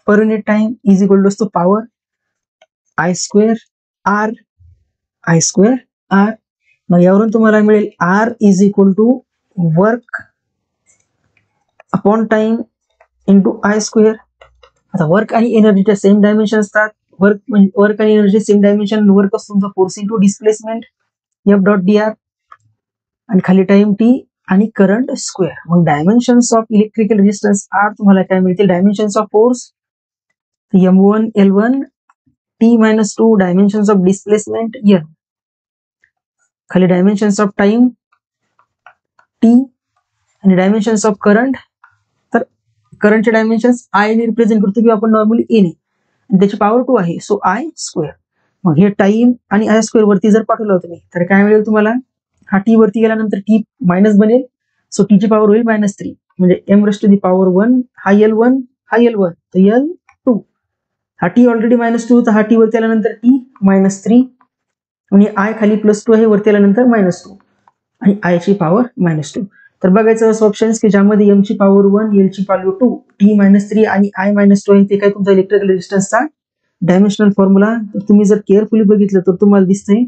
per unit time is equal to असतो power I square R, I square R. मग यावरून तुम्हाला मिळेल R is equal to work upon time into I square. आता work आणि एनर्जीच्या सेम डायमेन्शन असतात, work आणि एनर्जी सेम डायमेन्शन, वर्क असतो तुमचा force into displacement F dot D R, आणि खाली टाइम टी आणि करंट स्क्वेअर. मग dimensions of electrical resistance R तुम्हाला काय मिळतील, dimensions of force M1 L1 T-2, dimensions of displacement N, खाली डायमेन्शन्स ऑफ टाइम T, आणि डायमेन्शन्स ऑफ करंट. तर करंटचे डायमेन्शन्स आय ने रिप्रेझेंट करतो किंवा आपण नॉर्मली ए ने, आणि त्याची पॉवर 2 आहे, सो आय स्क्वेअर. मग हे टाइम आणि आय स्क्वेअर वरती जर पाठवलं तुम्ही तर काय मिळेल तुम्हाला, हा टी वरती गेल्यानंतर टी मायनस बनेल, सो टीची पॉवर होईल -3, म्हणजे M raise to the power 1, हा L1 हा L1 तर L2, हा टी ऑलरेडी -2 तर हा टी वरती आल्यानंतर टी -3, आणि आय खाली +2 आहे, वरती आल्यानंतर -2, आणि आय ची पॉवर -2. तर बघायचं असं ऑप्शन्स की ज्यामध्ये एम ची पॉवर 1, एल ची पॉवर 2, टी -3 आणि आय -2 आहे, ते काय तुमचा इलेक्ट्रिकल रेजिस्टन्सचा डायमेन्शनल फॉर्म्युला. तर तुम्ही जर केअरफुली बघितलं तर तुम्हाला दिसतंय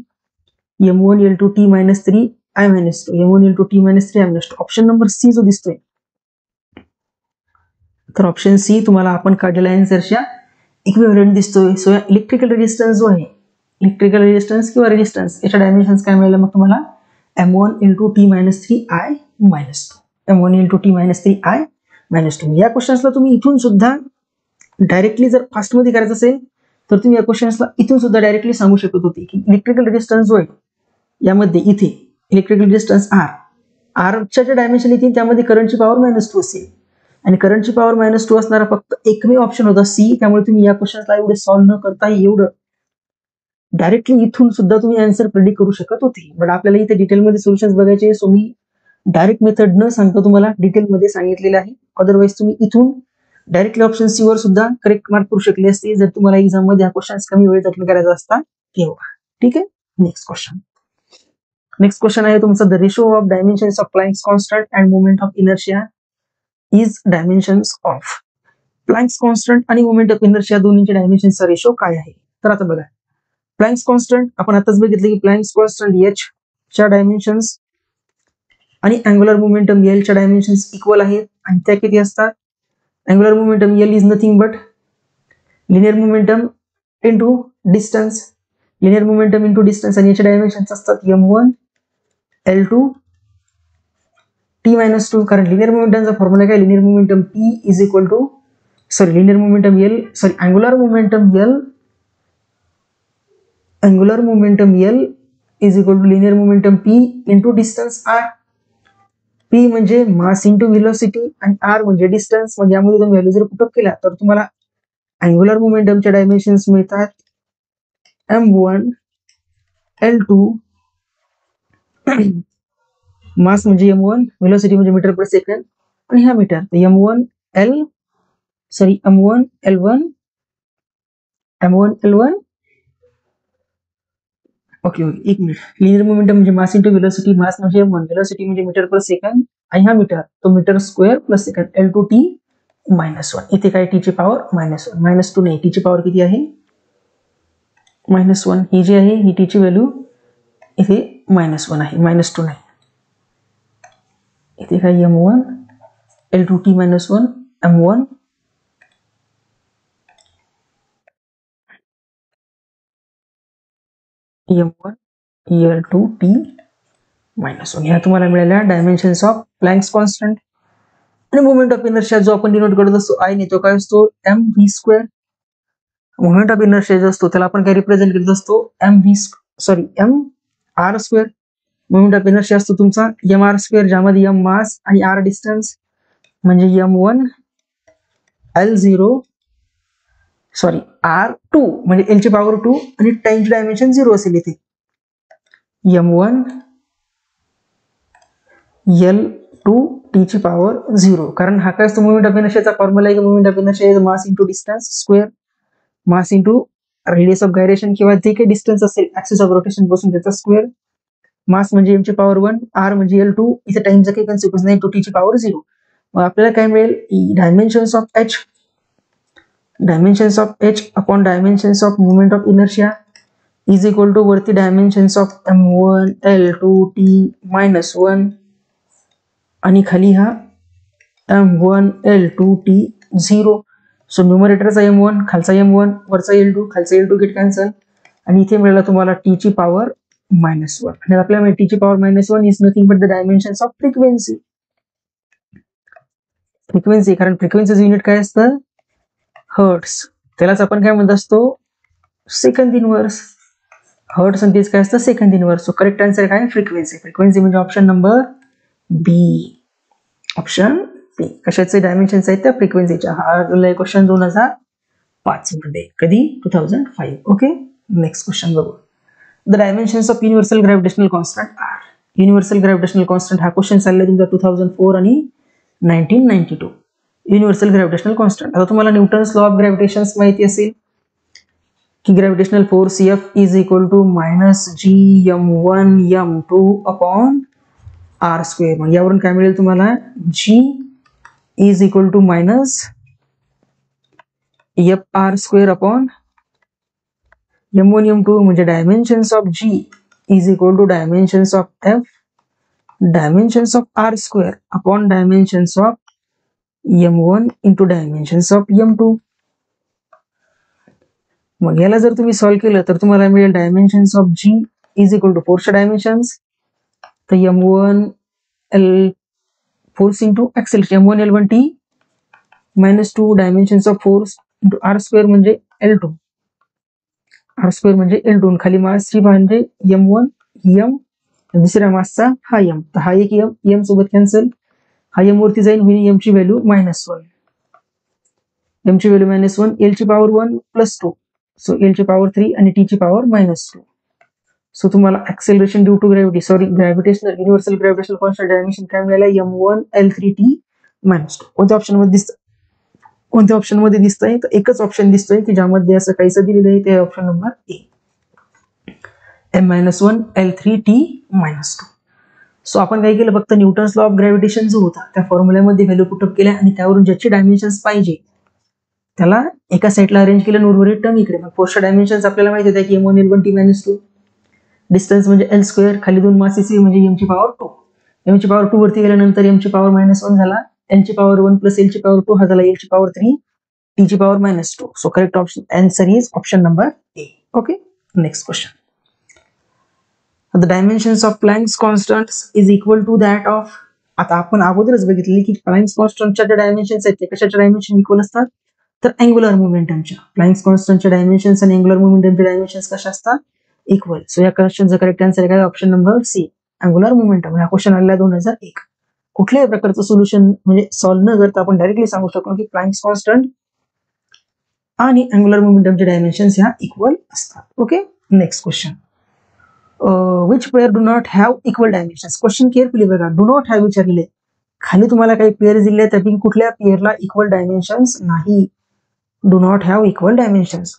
M1 L2 T -3 I -2, M1 L2 T -3 I -2, option number C जो दिसतोय, तर ऑप्शन सी तुम्हाला आपण काढलेल्या आन्सरच्या इक्विव्हॅलेंट दिसतोय. सो इलेक्ट्रिकल रेजिस्टन्स जो आहे, इलेक्ट्रिकल रेजिस्टन्स किंवा रेजिस्टन्स याच्या डायमेन्शन्स काय मिळाले मग तुम्हाला, M1 L2 T -3 I -2, M1 L2 T -3 I -2. या क्वेश्चन्सला तुम्ही इथून सुद्धा डायरेक्टली जर फास्ट मध्ये करायचं असेल तर तुम्ही या क्वेश्चन्सला इथून सुद्धा डायरेक्टली सांगू शकत होते की इलेक्ट्रिकल रेजिस्टन्स जो आहे यामध्ये इथे इलेक्ट्रिकल रेजिस्टन्स आरच्या जे डायमेन्शन येतील त्यामध्ये करंटची पॉवर -2 असेल, आणि करंटची पॉवर -2 असणारा फक्त एकमेव ऑप्शन होता सी. त्यामुळे तुम्ही या क्वेश्चन्सला एवढे सॉल्व्ह न करता एवढं डायरेक्टली इथून सुद्धा तुम्ही आन्सर प्रेडिक्ट करू शकत होते. बट आपल्याला इथे डिटेलमध्ये सोल्युशन्स बघायचे, सो मी डायरेक्ट मेथड न सांगता तुम्हाला डिटेलमध्ये सांगितलेलं आहे. अदरवाईज तुम्ही इथून डायरेक्टली ऑप्शन सी वर सुद्धा करेक्ट मार्क करू शकले असते जर तुम्हाला एक्झाम मध्ये हा क्वेश्चन्स कमी वेळेत अटेंड करायचा असता तेव्हा. ठीक आहे, नेक्स्ट क्वेश्चन आहे तुमचा, the ratio of dimensions of Planck's constant and moment of inertia is dimensions of. Planck's constant आणि मोमेंट ऑफ इनर्शिया दोन्हीचे डायमेन्शनचा रेशो काय आहे. तर आता बघा, प्लँक्स कॉन्स्टंट आपण आताच बघितलं की प्लँक्स कॉन्स्टंट एच च्या डायमेन्शन्स आणि अँग्युलर मोमेंटम एल च्या डायमेन्शन्स इक्वल आहेत, आणि त्या किती असतात, angular momentum L is nothing but linear momentum into distance, linear momentum into distance, आणि याचे डायमेन्शन्स असतात M1 L2 T -2. कारण लिनियर मोमेंटमचा फॉर्म्युला काय, linear momentum T is equal to linear momentum L angular momentum L is equal to linear momentum P into distance R. P म्हणजे मास into velocity आणि R म्हणजे distance. मग यामध्ये तुम्ही value जर पुटअप केला तर तुम्हाला अँग्युलर मोमेंटमचे डायमेन्शन्स मिळतात M1 L2, मास म्हणजे M1, व्हेलॉसिटी म्हणजे मीटर पर सेकंड, आणि हा मीटर, M1 L1 ओके, एक मिनिट. लिनियर मोमेंटम म्हणजे मास इंटू व्हेलॉसिटी, मास म्हणजे M1, व्हेलॉसिटी म्हणजे मीटर पर सेकंड, आणि हा मीटर तो meter square plus second, L2 T -1. इथे काय टीची पॉवर -2 नाही, टीची पॉवर किती आहे -1. ही जी आहे ही टीची व्हॅल्यू इथे -1 आहे, -2 नाही. इथे काय m1 L2t minus 1 m1 m1 L2t minus 1 ह्या तुम्हाला मिळाल्या डायमेन्शन्स ऑफ प्लँक्स कॉन्स्टंट. आणि मोमेंट ऑफ इनर्शिया जो आपण डिनोट करत असतो आय ने, तो काय असतो mv². मोमेंट ऑफ इनर्शिया जो असतो त्याला आपण काय रिप्रेझेंट करत असतो mr². मोमेंट ऑफ इनर्शिया असतो तुमचा mr², ज्यामध्ये m मास आणि r डिस्टन्स, म्हणजे m1 L0 सॉरी r2 म्हणजे l ची पॉवर 2 आणि टाइमची डायमेन्शन 0 असेल इथे. m1 L2 t ची पॉवर 0, कारण हा काय असतो मोमेंट ऑफ इनर्शियाचा फॉर्म्युला आहे की moment of inertia is mass into distance square, mass into radius of gyration किंवा जे काही डिस्टन्स असेल ऍक्सिस ऑफ रोटेशन पासून त्याचा स्क्वेअर. मास म्हणजे m ची पॉवर 1, r म्हणजे L2, इथे टाइमचा काही कन्सिक्वेन्स नाही, 2t ची पॉवर 0. मग आपल्याला काय मिळेल, dimensions of h, dimensions of h upon dimensions of moment of inertia is equal to वरती dimensions of m1 L2 t minus 1 आणि खाली हा m1 L2 t 0. So न्यूमरेटरचा m1, खालचा m1, वरचा L2, खालचा L2 गेट कॅन्सल, आणि इथे मिळाला तुम्हाला t ची पॉवर -1. आणि आपल्याला t ची power -1 is nothing but the dimensions of frequency. Frequency, कारण फ्रिक्वेन्सीचं युनिट काय असतं, हर्ट्स. त्यालाच आपण काय म्हणत असतो, सेकंद इनवर्स. हर्ट्स आणि तेच काय असतं, second inverse. So correct answer काय, फ्रिक्वेन्सी. फ्रिक्वेन्सी म्हणजे ऑप्शन नंबर बी. ऑप्शन बी. कशाचे डायमेन्शन्स आहेत त्या, फ्रिक्वेन्सीच्या. हा क्वेश्चन 2005 मध्ये, कधी 2005. ओके, नेक्स्ट क्वेश्चन बघू. The dimensions of universal gravitational constant are. Universal gravitational constant हा क्वेश्चन चाललाय तुमचा 2004 आणि 1992. Universal gravitational constant. आता तुम्हाला न्यूटन्स लॉ ऑफ ग्रॅव्हिटेशन माहिती असेल की gravitational force F is equal to -gm1 m2 upon r². मग यावरून काय मिळेल तुम्हाला, g is equal to -fr² upon m1 m2, म्हणजे dimensions of g is equal to dimensions of f dimensions of r² upon dimensions of m1 into dimensions of m2. मग याला जर तुम्ही सॉल्व्ह केलं तर तुम्हाला मिळेल dimensions of g is equal to फोर्सच्या डायमेन्शन्स, तर m1 L force into acceleration m1 L1t -2 dimensions of force into r² म्हणजे L2, r² म्हणजे L2, खाली मासची म्हणजे m1 m, दुसऱ्या मासचा हा m, तर हा एक m सोबत कॅन्सल, हा m वरती जाईल, होईल m ची व्हॅल्यू -1, m ची व्हॅल्यू -1, L ची पॉवर 1 प्लस 2, सो L ची पॉवर 3 आणि t ची पॉवर -2. सो तुम्हाला acceleration due to gravity, sorry gravitational universal gravitational constant dimension काय मिळाला, m1 L3t -2. कोणत्या ऑप्शन मध्ये दिसतं, कोणत्या ऑप्शन मध्ये दिसतंय, तर एकच ऑप्शन दिसतोय की ज्यामध्ये असं काहीसं दिलेलं आहे, ते option number A, m-1 L3t -2. So आपण काय केलं, फक्त न्यूटन्स लॉ ऑफ ग्रॅव्हिटेशन जो होता त्या फॉर्म्युल्यामध्ये व्हॅल्यू पुटअप केल्या आणि त्यावरून ज्याचे डायमेन्शन्स पाहिजे त्याला एका साईडला अरेंज केलं, उर्वरित टर्म इकडे. मग फोर्सच्या डायमेन्शन्स आपल्याला माहिती होत्या की m1 L1t -2, डिस्टन्स म्हणजे L², खाली 2 मासेस म्हणजे m ची पॉवर 2, m ची पॉवर 2 वरती गेल्यानंतर m ची पॉवर -1 झाला, n ची पॉवर 1 प्लस l ची पॉवर 2 हा झाला l ची पॉवर 3, t ची power -2. So correct option answer is option number A. Okay, next question. The dimensions of Planck's constants is equal to that of. आता आपण अगोदरच बघितले की प्लँक्स कॉन्स्टंटच्या ज्या डायमेन्शन्स आहेत ते कशाच्या डायमेन्शन इक्वल असतात, तर अँग्युलर मोमेंटमच्या. प्लँक्स कॉन्स्टंटच्या डायमेन्शन्स आणि अँग्युलर मोमेंटमच्या डायमेन्शन्स कशा असतात, इक्वल. सो या क्वेश्चनचा करेक्ट आन्सर काय, option number C, angular momentum. हा क्वेश्चन आलेला 2001. कुठल्याही प्रकारचं सोल्युशन म्हणजे सॉल्व्ह न करता आपण डायरेक्टली सांगू शकतो की प्लँक्स कॉन्स्टंट आणि अँग्युलर मोमेंटमचे डायमेन्शन्स ह्या इक्वल असतात. Okay, next question. which pair do not have equal dimensions. Question carefully बघा, डू नॉट हॅव विचारलेले, खाली तुम्हाला काही पेअर दिले त्यापैकी कुठल्या पेअरला इक्वल डायमेन्शन्स नाही, do not have equal dimensions.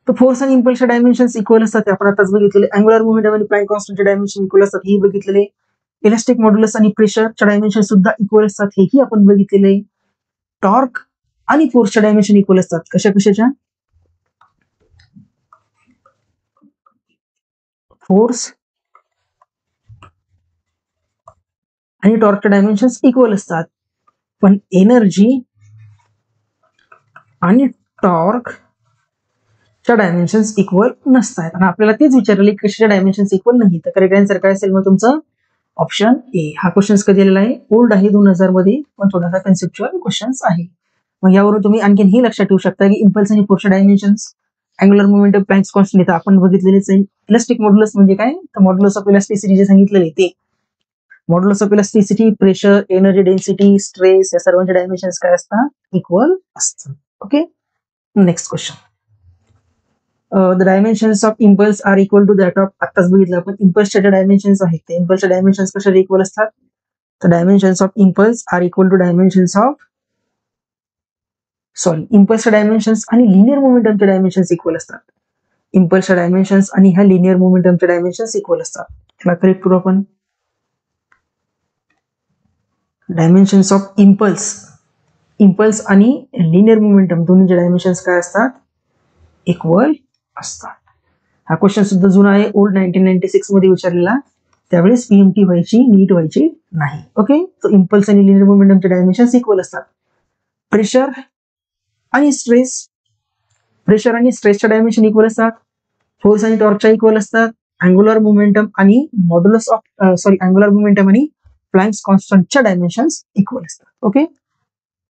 तर फोर्स आणि इम्पल्सच्या डायमेन्शन्स इक्वल असतात, ते आपण आताच बघितलेले. अँग्युलर मोमेंटम आणि प्लँक कॉन्स्टंटचे डायमेन्शन इक्वल असतात, हे बघितलेले. इलास्टिक मॉड्युलस आणि प्रेशरच्या डायमेन्शन सुद्धा इक्वल असतात, हेही आपण बघितलेले. टॉर्क आणि फोर्सच्या डायमेन्शन इक्वल असतात, कशा कशाच्या, फोर्स आणि टॉर्कचे डायमेन्शन्स इक्वल असतात, पण एनर्जी आणि टॉर्कच्या डायमेन्शन्स इक्वल नसतात. आणि आपल्याला तेच विचारले कशाच्या डायमेन्शन्स इक्वल नाही. तर करेक्ट आन्सर काय असेल मग तुमचं? Option A. हा क्वेश्चन कधी आलेला आहे? ओल्ड आहे 2000 मध्ये, पण थोडासा कन्सेप्च्युअल क्वेश्चन आहे. मग यावरून तुम्ही आणखी हे लक्षात ठेवू शकता की इम्पल्स आणि फोर्सचे dimensions, angular momentum, Planck's constant इथं आपण बघितलेलेच आहे. इलास्टिक मॉड्युलस म्हणजे काय? तर मॉड्युलस ऑफ इलास्टिसिटी जे सांगितलेले ते modulus of elasticity, pressure, energy density, stress या सर्वांचे डायमेन्शन्स काय असतात? इक्वल असतात. Okay, next question. The dimensions of impulse are equal to that of, आत्ताच बघितलं आपण इम्पल्सच्या ज्या डायमेन्शन्स आहेत ते इम्पल्सच्या डायमेन्शन्स कशाला इक्वल असतात? तर dimensions of impulse are equal to dimensions of इम्पल्सच्या डायमेन्शन्स आणि लिनियर मोमेंटमच्या डायमेन्शन्स इक्वल असतात. इम्पल्सच्या डायमेन्शन्स आणि ह्या लिनियर मोमेंटमच्या डायमेन्शन्स इक्वल असतात. त्याला करेक्ट करू आपण. डायमेन्शन्स ऑफ इम्पल्स आणि लिनियर मोमेंटम दोन्हीचे डायमेन्शन्स काय असतात? इक्वल असतात. हा क्वेश्चन सुद्धा जुना आहे, ओल्ड 1996 मध्ये विचारलेला. त्यावेळेस पीएमटी व्हायची, नीट व्हायची नाही. ओके, तो इम्पल्स आणि लिनियर मोमेंटमचे डायमेन्शन्स इक्वल असतात. प्रेशर आणि स्ट्रेसच्या डायमेन्शन इक्वल असतात. फोर्स आणि टॉर्कच्या इक्वल असतात. अँग्युलर मोमेंटम आणि अँग्युलर मोमेंटम आणि प्लँक्स कॉन्स्टंटच्या डायमेन्शन्स इक्वल असतात. Okay,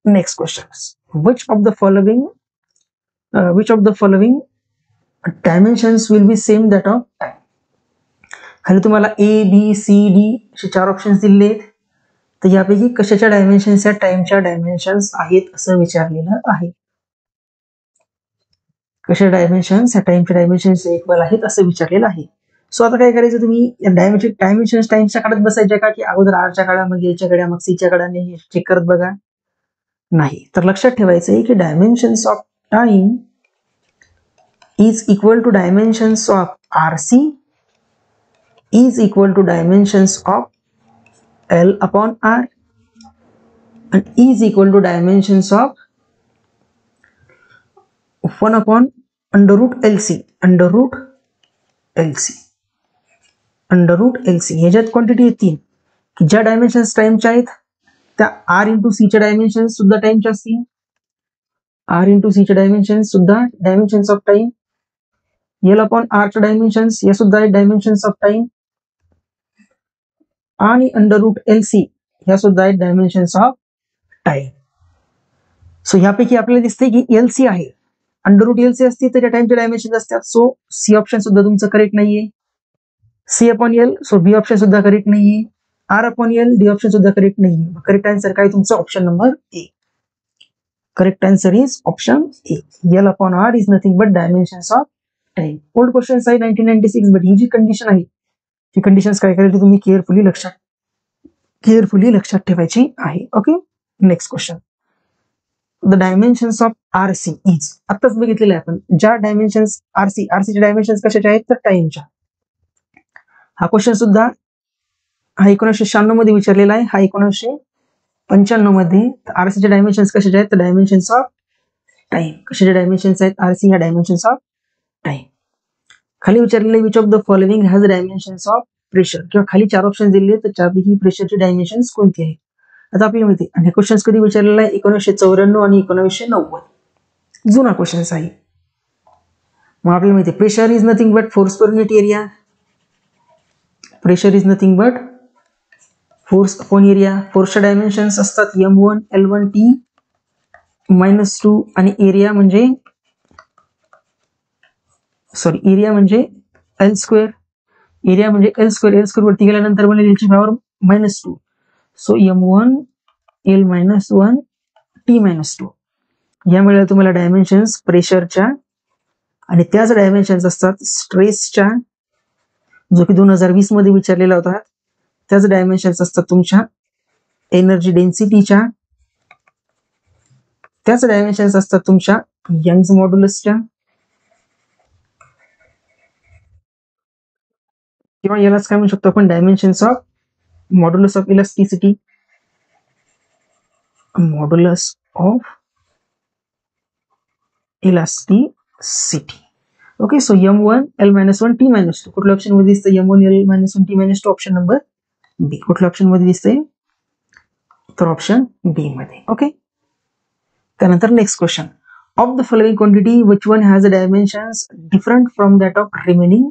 next question. Which of the following dimensions will be same that of time? खाली तुम्हाला ए, बी, सी, डी असे 4 ऑप्शन्स दिले आहेत. तर यापैकी कशाच्या डायमेन्शन्स या टाइमच्या डायमेन्शन्स आहेत असं विचारलेलं आहे. कशा डायमेन्शन्स या टाइमच्या डायमेन्शन्स इक्वल आहेत असं विचारलेलं आहे. सो आता काय करायचं, तुम्ही डायमेन्शन्स टाइमच्या काळात बसायच्या का, की अगोदर आरच्या काळा, मग एलच्या काळा, मग सीच्या काळाने चेक करत बघा? नाही. तर लक्षात ठेवायचं आहे की dimensions of time is equal to dimensions of RC is equal to dimensions of L upon R and is equal to dimensions of 1 upon under root LC. ह्याच्यात क्वांटिटी आहे 3 की ज्या डायमेन्शन्स टाइमच्या आहेत त्या R इंटू C च्या dimensions सुद्धा टाइमच्या असतील. R into C च्या डायमेन्शन्स सुद्धा dimensions of time. L upon R च्या डायमेन्शन्स या सुद्धा आहेत डायमेन्शन्स ऑफ टाइम. आणि अंडर रूट LC ह्या सुद्धा आहेत डायमेन्शन्स ऑफ टाइम. सो ह्यापैकी आपल्याला दिसते की LC आहे, अंडर रूट LC असते तर त्या टाइमचे डायमेन्शन असतात. सो सी ऑप्शन सुद्धा तुमचं करेक्ट नाहीये. C अपॉन L, सो बी ऑप्शन सुद्धा करेक्ट नाहीये. R upon L, D option सुद्धा करेक्ट नाहीये. करेक्ट आन्सर काय तुमचं? Option number A. Correct answer is option A. L upon R is nothing but dimensions of time. Old question आहे 1996, but he G condition आहे ती condition काय करायची तुम्ही केअरफुली लक्षात ठेवायची आहे. Okay, next question. The dimensions of RC is, आत्ताच बघितलेलं आहे आपण, ज्या डायमेन्शन्स RCचे डायमेन्शन्स कशाच्या आहेत तर टाइमच्या. हा क्वेश्चन सुद्धा 1996 मध्ये विचारलेला आहे, हा 1995 मध्ये. RCचे डायमेन्शन्स कशाचे आहेत तर डायमेन्शन्स ऑफ टाइम. कशाचे डायमेन्शन्स आहेत RC ह्या डायमेन्शन्स ऑफ टाइम. खाली विचारलेले which of the following has dimensions of pressure, किंवा खाली 4 ऑप्शन दिले तर त्यापैकी प्रेशरची डायमेन्शन्स कोणती आहे? आता आपल्याला माहिती आहे, आणि क्वेश्चन कधी विचारलेला आहे 1994 आणि 1990. जुना क्वेश्चन आहे. मग आपल्याला माहिती आहे pressure is nothing but force per unit area. Pressure is nothing but force upon area. फोर्सच्या डायमेन्शन्स असतात M1 L1 T-2 आणि एरिया म्हणजे L स्क्वेअर. एरिया म्हणजे L स्क्वेअर वरती गेल्यानंतर बनेल L ची power -2. So M1 L-1 T-2. यामुळे तुम्हाला डायमेन्शन्स प्रेशरच्या आणि त्याच डायमेन्शन्स असतात स्ट्रेसच्या, जो की 2020 मध्ये विचारलेला होता. त्याच डायमेन्शन्स असतात तुमच्या एनर्जी डेन्सिटीच्या, त्याच डायमेन्शन्स असतात तुमच्या यंग्स मॉड्युलसच्या, किंवा यालाच काय म्हणू शकतो आपण dimensions of modulus of elasticity. Okay, so M1 L-1 T-2 कुठल्या ऑप्शन मध्ये दिसतं? M1 L-1 T-2 option number बी. कुठल्या ऑप्शन मध्ये दिसतंय? तर ऑप्शन बी मध्ये. ओके. त्यानंतर next question, of the following quantity which one has a dimensions different from that of remaining.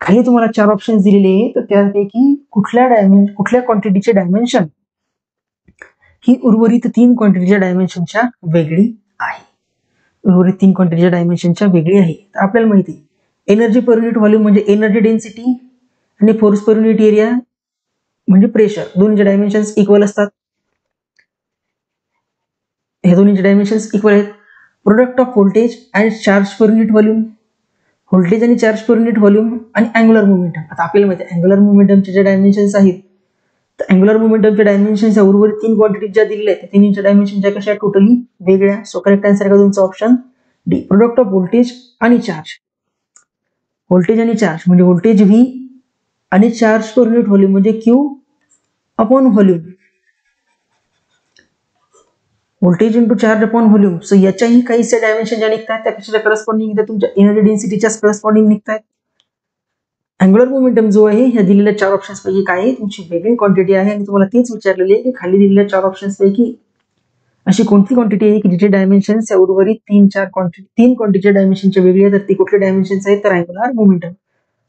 खाली तुम्हाला 4 ऑप्शन दिलेले आहेत, तर त्यापैकी कुठल्या क्वांटिटीचे डायमेन्शन ही उर्वरित 3 क्वांटिटीच्या डायमेन्शनच्या वेगळी आहे. उर्वरित 3 क्वांटिटीच्या डायमेन्शनच्या वेगळी आहे. तर आपल्याला माहिती आहे एनर्जी पर युनिट व्हॉल्यूम म्हणजे एनर्जी डेन्सिटी आणि फोर्स पर युनिट एरिया म्हणजे प्रेशर, दोन्हीचे डायमेन्शन्स इक्वल असतात. हे दोन्हीचे डायमेन्शन्स इक्वल आहेत. Product of voltage and charge per unit volume, voltage आणि चार्ज पर युनिट व्हॉल्यूम आणि अँग्युलर मोमेंटम. आता आपल्याला माहिती आहे अँग्युलर मोमेंटमचे जे डायमेन्शन्स आहेत, तर अँग्युलर मोमेंटमच्या डायमेन्शन्स उर्वरित 3 क्वांटिटी ज्या दिलेल्या आहेत तिन्हीच्या डायमेन्शनच्या कशा टोटली वेगळ्या. सो करेक्ट आन्सर का तुमचा option D, product of voltage आणि चार्ज. व्होल्टेज आणि चार्ज म्हणजे व्होल्टेज व्ही आणि चार्ज पर युनिट व्हॉल्यूम म्हणजे Q upon volume. Voltage into charge upon volume. So याच्याही काही डायमेन्शन ज्या निघतात त्या कशाच्या करस्पॉन्डिंग तुमच्या एनर्जी डेन्सिटीच्या करस्पॉन्डिंग निघतात. अँग्युलर मोमेंटम जो आहे ह्या दिलेल्या 4 ऑप्शन्स पैकी काय आहे, तुमची वेगळी क्वांटिटी आहे आणि तुम्हाला तेच विचारलेली आहे की खाली दिलेल्या 4 ऑप्शन्स पैकी अशी कोणती क्वांटिटी आहे की जिचे डायमेन्शन्स या उर्वरित 3 क्वांटिटीच्या डायमेन्शनच्या वेगळी आहे, तर ती कुठले डायमेन्शन्स आहेत, तर अँग्युलर मोमेंटम.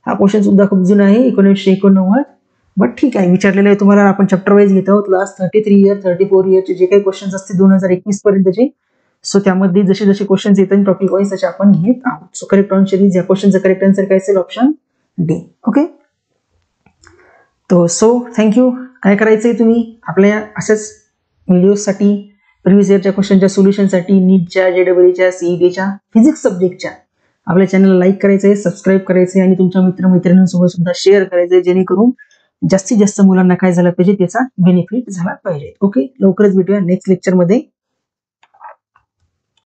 हा क्वेश्चन सुद्धा खूप जुना आहे 1989, बट ठीक आहे विचारलेलं आहे तुम्हाला. आपण चॅप्टर वाईज घेत आहोत लास्ट 33 इयर 34 इयरचे जे काही क्वेश्चन्स असते 2021 पर्यंतचे. सो त्यामध्ये जसे जसे क्वेश्चन्स येतात टॉपिक वाईज तसे आपण घेत आहोत. सो करेक्ट आन्सर या क्वेश्चनचा करेक्ट आन्सर काय असेल, ऑप्शन डी. ओके. तो सो थँक्यू. काय करायचंय तुम्ही आपल्या अशाच व्हिडिओसाठी, प्रिव्हियस इयरच्या क्वेश्चनच्या सोल्युशनसाठी, नीटच्या, जेडब्ल्यूच्या, सीईटीच्या, फिजिक्स सब्जेक्टच्या आपल्या चॅनलला लाईक करायचंय, सबस्क्राईब करायचंय आणि तुमच्या मित्रमैत्रिणींसोबत सुद्धा शेअर करायचंय, जेणेकरून जास्तीत जास्त मुलांना काय झालं पाहिजे, त्याचा बेनिफिट झाला पाहिजे. ओके. लवकरच भेटूया नेक्स्ट लेक्चरमध्ये.